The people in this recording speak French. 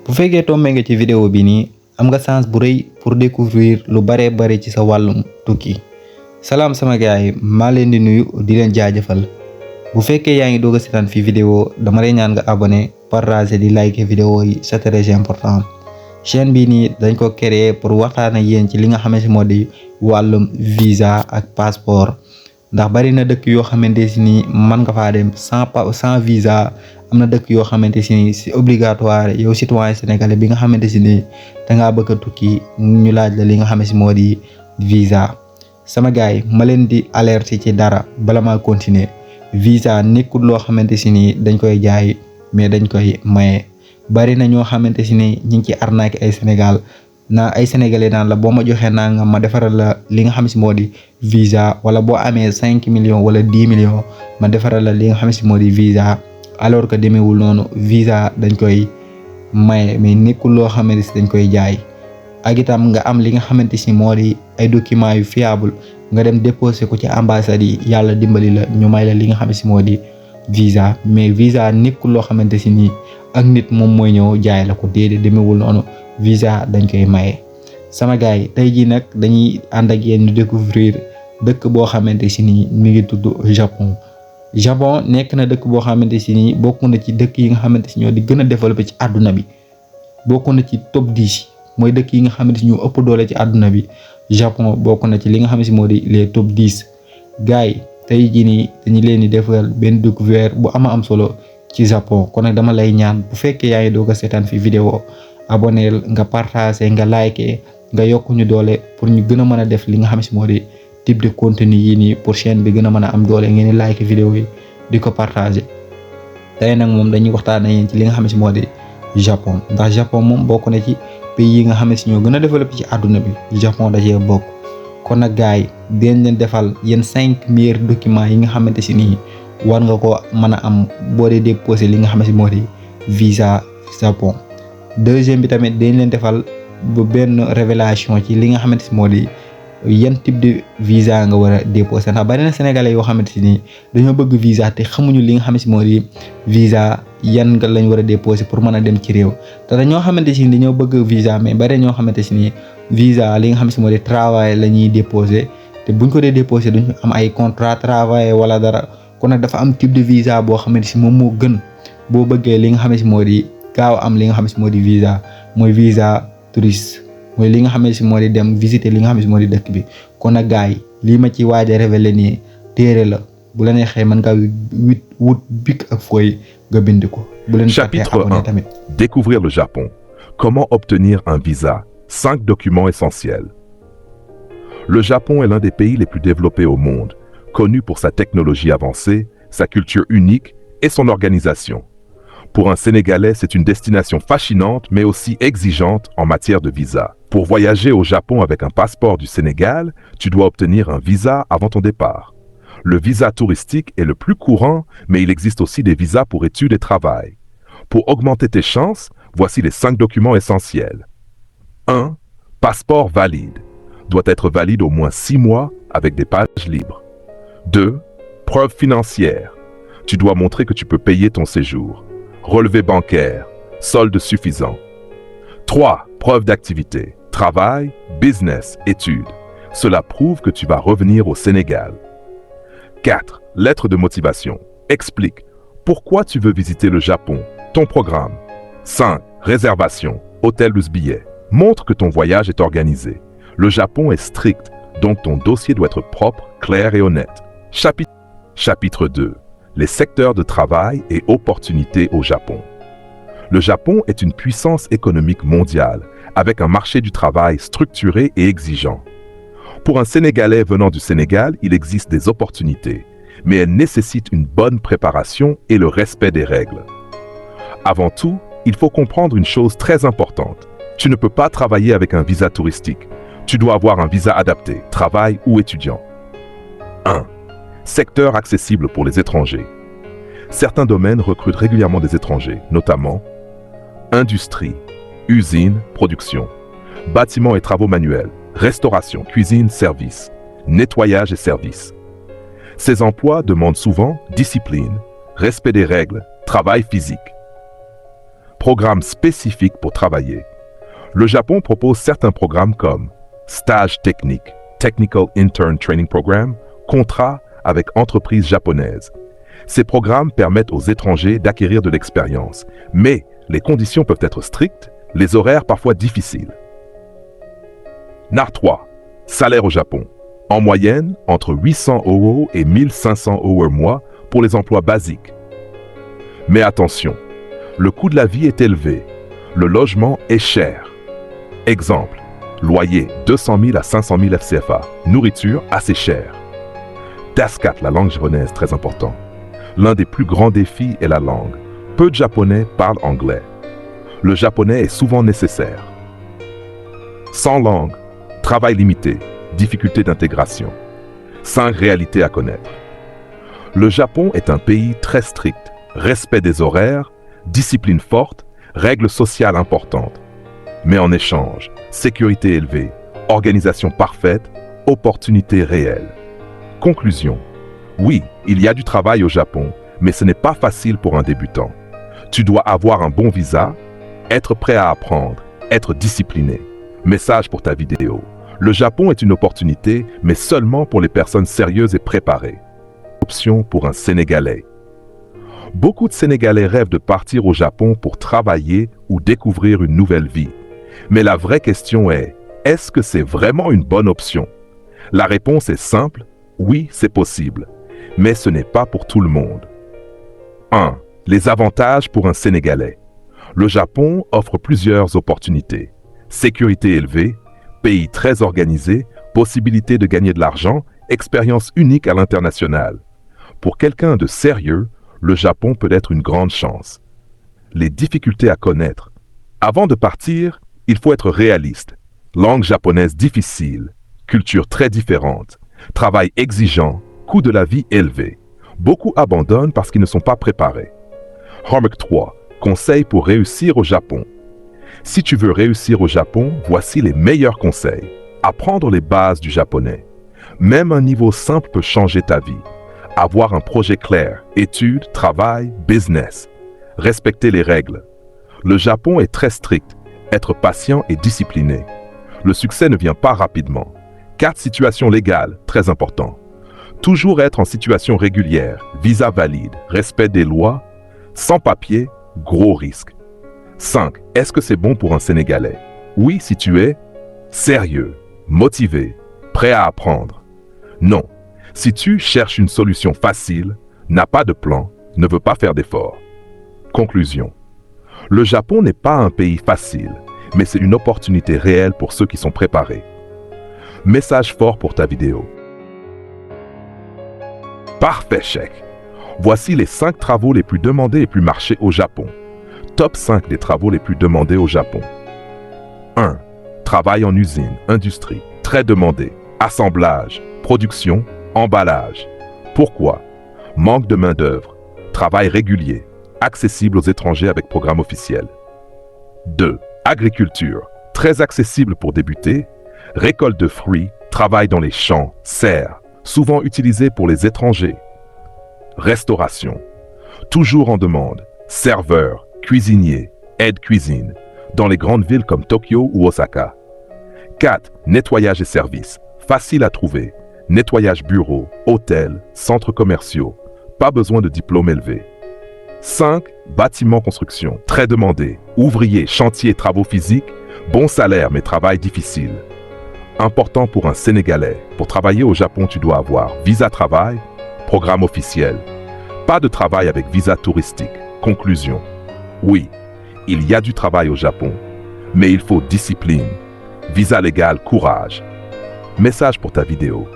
bu fekkee tombé nga ci vidéo bi nii am nga chance bu rëy pour découvrir lu bare bare ci sa wàllum tukki. salaam sama gars yi maa leen di nuyu di leen jaajëfal bu fekkee yaa ngi doog a seetaan fi vidéo dama lay ñaan nga abonné partager di liker vidéo yi c'est très important. chaîne bii nii dañ ko créer pour waxtaan ak yéen ci li nga xamante moo di wàllum visa ak passeport ndax bari na dëkk yoo xamante si ni mën nga faa dem sans visa. am na dëkk yoo xamante si ni c'est obligatoire yow citoyen sénégalais bi nga xamante si ni dangaa bëgg a tukki ñu laaj la li nga xamante si moo di visa. sama gars yi ma leen di alerter ci dara bala maa continuer visa nekkul loo xamante si ni dañ koy jaay mais dañ koy maye. bari na ñoo xamante si ni ñu ngi ci arnaque ay sénégalais naan la boo ma joxee naa nga ma defaral la li nga xam si moo di visa wala boo amee 5 millions wala 10 millions ma defaral la li nga xam si moo di visa. alors que demeewul noonu visa dañ koy maye mais nekkul loo xamante si dañ koy jaay ak itam nga am li nga xamante si moo di ay documents yu fiable nga dem déposer ko ci ambassade yi yàlla dimbali la ñu may la li nga xam si moo di visa mais visa nekkul loo xamante si nii ak nit moom mooy ñëw jaay la ko déedéet demeewul noonu visa dañ koy maye. sama gars yi tey jii nag dañuy ànd ak yéen ñu découvrir dëkk boo xamante si nii mi ngi tudd Japon nekk na dëkk boo xamante si nii bokk na ci dëkk yi nga xamante si ñoo di gën a développé ci àdduna bi bokk na ci top 10 mooy dëkk yi nga xamante si ñoo ëpp doole ci àdduna bi Japon bokk na ci li nga xamante si moo di les top 10 gars yi tey jii nii dañu leen di defal benn découverte bu am solo ci Japon kon nag dama lay ñaan bu fekkee yaa ngi doog a seetaan fi vidéo abonneel nga partagé nga liké nga yokk ñu doole pour ñu gën a mën a def li nga xam si moo di type de contenu yii nii pour chaîne bi gën a mën a am doole ngeen di like vidéo yi di ko partager. tey nag moom dañuy waxtaan ak yéen ci li nga xam si moo di Japon ndax Japon moom bokk na ci pays yi nga xam si ñoo gën a développé ci àdduna bi Japon da cee bokk. kon nag gars yi dinañ leen defal yéen 5 meilleurs documents yi nga xamante si nii war nga ko mën a am boo dee déposé li nga xam si moo di visa Japon. deuxième bi tamit dañ leen defal bu benn révélation ci li nga xamante si moo di yan type de visa nga war a déposé ndax bari na sénégalais yoo xamante ni dañoo bëgg visa te xamuñu li nga xam si moo di visa yan nga lañ war a déposé pour mën a dem ci réew te dañoo xamante si ni dañoo bëgg visa mais bari ñoo xamante si ni visa li nga xam si moo di travail la ñuy déposé te buñ ko dee déposé duñ am ay contrat travail wala dara kon nag dafa am type de visa boo xamante si moom moo gën boo bëggee li nga xam si moo di gaaw am li nga xam si moo di visa mooy visa touriste. mooy li nga xam si moo di dem visiter li nga xam si moo di dëkk bi kon nag gars yi lii ma ci waaj a révélé nii téere la bu la neexee mën nga wut bic ak feuille nga bind ko. bu leen fàttee abonné tamit. Découvrir le Japon. Comment obtenir un visa? 5 documents essentiels. Le Japon est l'un des pays les plus développés au monde, connu pour sa technologie avancée, sa culture unique et son organisation. Pour un Sénégalais, c'est une destination fascinante, mais aussi exigeante en matière de visa. Pour voyager au Japon avec un passeport du Sénégal, tu dois obtenir un visa avant ton départ. Le visa touristique est le plus courant, mais il existe aussi des visas pour études et travail. Pour augmenter tes chances, voici les 5 documents essentiels. 1. Passeport valide. Doit être valide au moins 6 mois avec des pages libres. 2. Preuve financière. Tu dois montrer que tu peux payer ton séjour. Relevé bancaire, solde suffisant. 3. Preuve d'activité, travail, business, études. Cela prouve que tu vas revenir au Sénégal. 4. Lettre de motivation. Explique pourquoi tu veux visiter le Japon, ton programme. 5. Réservation, hôtel ou billet. Montre que ton voyage est organisé. Le Japon est strict, donc ton dossier doit être propre, clair et honnête. Chapitre 2. Les secteurs de travail et opportunités au Japon. Le Japon est une puissance économique mondiale, avec un marché du travail structuré et exigeant. Pour un Sénégalais venant du Sénégal, il existe des opportunités, mais elles nécessitent une bonne préparation et le respect des règles. Avant tout, il faut comprendre une chose très importante. Tu ne peux pas travailler avec un visa touristique. Tu dois avoir un visa adapté, travail ou étudiant. 1. Secteur accessible pour les étrangers. Certains domaines recrutent régulièrement des étrangers, notamment industrie, usine, production, bâtiments et travaux manuels, restauration, cuisine, services, nettoyage et services. Ces emplois demandent souvent discipline, respect des règles, travail physique. Programmes spécifiques pour travailler. Le Japon propose certains programmes comme stage technique, Technical Intern Training Program, contrat avec entreprises japonaises. Ces programmes permettent aux étrangers d'acquérir de l'expérience, mais les conditions peuvent être strictes, les horaires parfois difficiles. NAR 3. Salaire au Japon. En moyenne, entre 800 € et 1500 € mois pour les emplois basiques. Mais attention, le coût de la vie est élevé, le logement est cher. Exemple, loyer 200 000 à 500 000 FCFA, nourriture assez chère. DAS4, la langue japonaise, très important. L'un des plus grands défis est la langue. Peu de Japonais parlent anglais. Le japonais est souvent nécessaire. Sans langue, travail limité, difficulté d'intégration. 5 réalités à connaître. Le Japon est un pays très strict. Respect des horaires, discipline forte, règles sociales importantes. Mais en échange, sécurité élevée, organisation parfaite, opportunités réelles. Conclusion. Oui, il y a du travail au Japon, mais ce n'est pas facile pour un débutant. Tu dois avoir un bon visa, être prêt à apprendre, être discipliné. Message pour ta vidéo. Le Japon est une opportunité, mais seulement pour les personnes sérieuses et préparées. Option pour un Sénégalais. Beaucoup de Sénégalais rêvent de partir au Japon pour travailler ou découvrir une nouvelle vie. Mais la vraie question est-ce que c'est vraiment une bonne option? La réponse est simple, oui, c'est possible. Mais ce n'est pas pour tout le monde. 1. Les avantages pour un Sénégalais. Le Japon offre plusieurs opportunités. Sécurité élevée, pays très organisé, possibilité de gagner de l'argent, expérience unique à l'international. Pour quelqu'un de sérieux, le Japon peut être une grande chance. Les difficultés à connaître. Avant de partir, il faut être réaliste. Langue japonaise difficile, culture très différente, travail exigeant, coût de la vie élevé. Beaucoup abandonnent parce qu'ils ne sont pas préparés. Homework 3. Conseils pour réussir au Japon. Si tu veux réussir au Japon, voici les meilleurs conseils. Apprendre les bases du japonais. Même un niveau simple peut changer ta vie. Avoir un projet clair, études, travail, business. Respecter les règles. Le Japon est très strict. Être patient et discipliné. Le succès ne vient pas rapidement. 4 situations légales, très important. Toujours être en situation régulière, visa valide, respect des lois. Sans papier, gros risque. 5. Est-ce que c'est bon pour un Sénégalais? Oui, si tu es sérieux, motivé, prêt à apprendre. Non. Si tu cherches une solution facile, n'as pas de plan, ne veux pas faire d'efforts. Conclusion. Le Japon n'est pas un pays facile, mais c'est une opportunité réelle pour ceux qui sont préparés. Message fort pour ta vidéo. Parfait, chèque. Voici les 5 travaux les plus demandés et plus marchés au Japon. Top 5 des travaux les plus demandés au Japon. 1. Travail en usine, industrie, très demandé. Assemblage, production, emballage. Pourquoi? Manque de main-d'œuvre. Travail régulier. Accessible aux étrangers avec programme officiel. 2. Agriculture. Très accessible pour débuter. Récolte de fruits, travail dans les champs, serres. Souvent utilisé pour les étrangers. Restauration. Toujours en demande. Serveur, cuisinier, aide-cuisine. Dans les grandes villes comme Tokyo ou Osaka. 4. Nettoyage et services. Facile à trouver. Nettoyage bureau, hôtel, centres commerciaux. Pas besoin de diplôme élevé. 5. Bâtiment construction. Très demandé. Ouvrier, chantier, travaux physiques. Bon salaire mais travail difficile. Important pour un Sénégalais. Pour travailler au Japon, tu dois avoir visa travail, programme officiel. Pas de travail avec visa touristique. Conclusion. Oui, il y a du travail au Japon, mais il faut discipline. Visa légal, courage. Message pour ta vidéo.